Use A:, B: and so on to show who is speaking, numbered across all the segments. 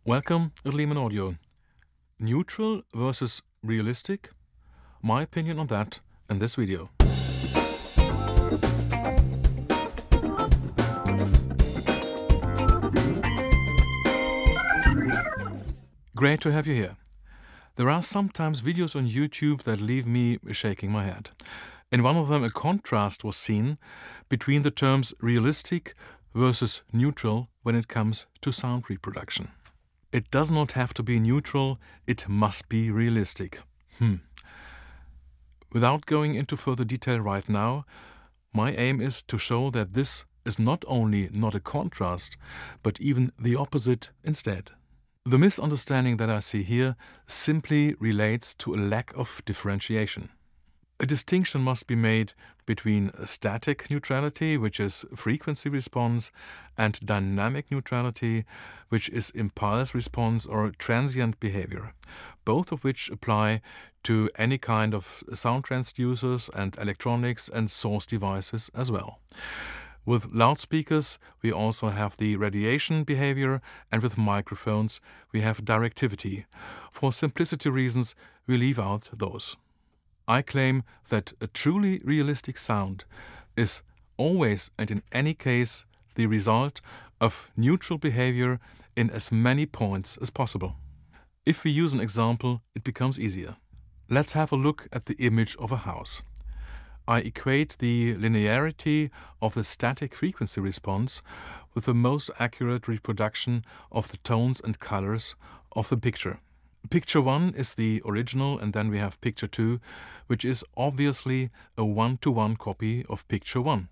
A: Welcome at Lehmannaudio. Neutral versus realistic? My opinion on that in this video. Great to have you here. There are sometimes videos on YouTube that leave me shaking my head. In one of them, a contrast was seen between the terms realistic versus neutral when it comes to sound reproduction. It does not have to be neutral, it must be realistic. Without going into further detail right now, my aim is to show that this is not only not a contrast, but even the opposite instead. The misunderstanding that I see here simply relates to a lack of differentiation. A distinction must be made between static neutrality, which is frequency response, and dynamic neutrality, which is impulse response or transient behavior, both of which apply to any kind of sound transducers and electronics and source devices as well. With loudspeakers, we also have the radiation behavior, and with microphones, we have directivity. For simplicity reasons, we leave out those. I claim that a truly realistic sound is always and in any case the result of neutral behavior in as many points as possible. If we use an example, it becomes easier. Let's have a look at the image of a house. I equate the linearity of the static frequency response with the most accurate reproduction of the tones and colors of the picture. Picture 1 is the original, and then we have picture 2, which is obviously a one-to-one copy of picture 1.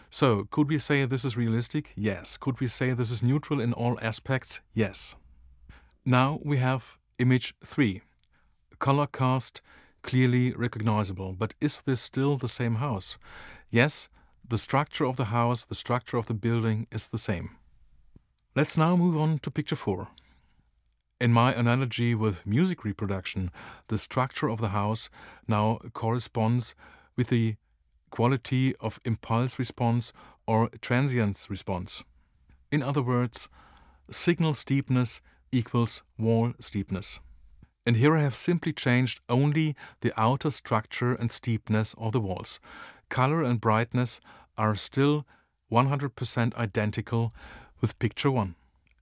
A: So, could we say this is realistic? Yes. Could we say this is neutral in all aspects? Yes. Now we have image 3. Color cast clearly recognizable, but is this still the same house? Yes, the structure of the house, the structure of the building is the same. Let's now move on to picture 4. In my analogy with music reproduction, the structure of the house now corresponds with the quality of impulse response or transience response. In other words, signal steepness equals wall steepness. And here I have simply changed only the outer structure and steepness of the walls. Color and brightness are still 100% identical with picture 1.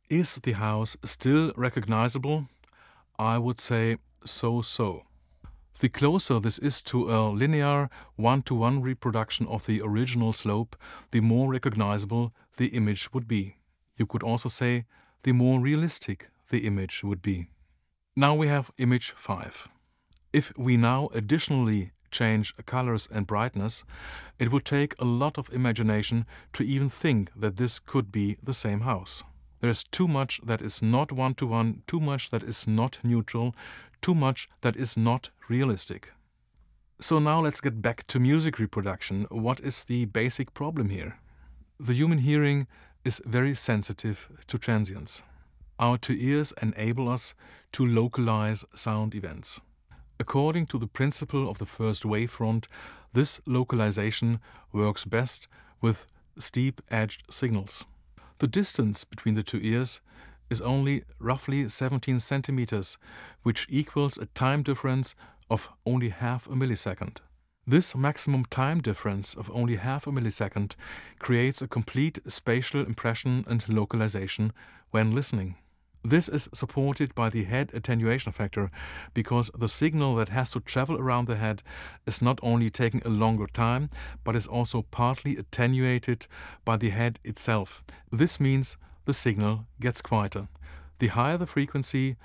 A: Is the house still recognizable? I would say so-so. The closer this is to a linear one-to-one reproduction of the original slope, the more recognizable the image would be. You could also say the more realistic the image would be. Now we have image 5. If we now additionally change colors and brightness, it would take a lot of imagination to even think that this could be the same house. There is too much that is not one-to-one, too much that is not neutral, too much that is not realistic. So now let's get back to music reproduction. What is the basic problem here? The human hearing is very sensitive to transients. Our two ears enable us to localize sound events. According to the principle of the first wavefront, this localization works best with steep-edged signals. The distance between the two ears is only roughly 17 centimeters, which equals a time difference of only half a millisecond. This maximum time difference of only half a millisecond creates a complete spatial impression and localization when listening. This is supported by the head attenuation factor, because the signal that has to travel around the head is not only taking a longer time, but is also partly attenuated by the head itself. This means the signal gets quieter. The higher the frequency,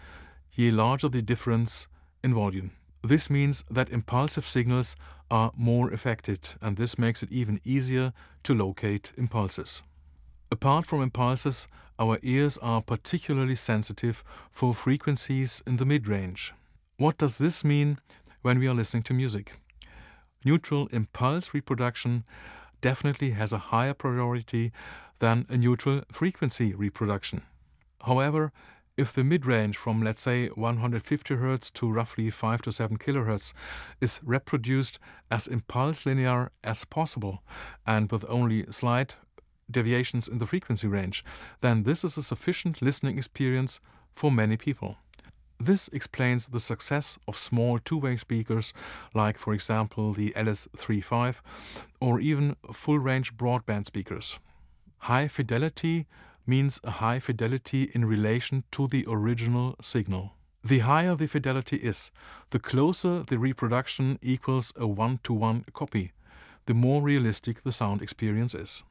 A: the larger the difference in volume. This means that impulsive signals are more affected, and this makes it even easier to locate impulses. Apart from impulses, our ears are particularly sensitive for frequencies in the mid-range. What does this mean when we are listening to music? Neutral impulse reproduction definitely has a higher priority than a neutral frequency reproduction. However, if the mid-range from, let's say, 150 Hz to roughly 5 to 7 kHz is reproduced as impulse linear as possible and with only slight deviations in the frequency range, then this is a sufficient listening experience for many people. This explains the success of small two-way speakers like, for example, the LS35 or even full-range broadband speakers. High fidelity means a high fidelity in relation to the original signal. The higher the fidelity is, the closer the reproduction equals a one-to-one copy, the more realistic the sound experience is.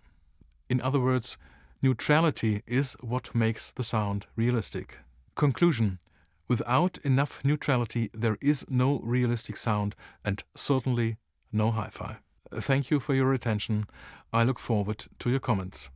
A: In other words, neutrality is what makes the sound realistic. Conclusion: without enough neutrality, there is no realistic sound and certainly no hi-fi. Thank you for your attention. I look forward to your comments.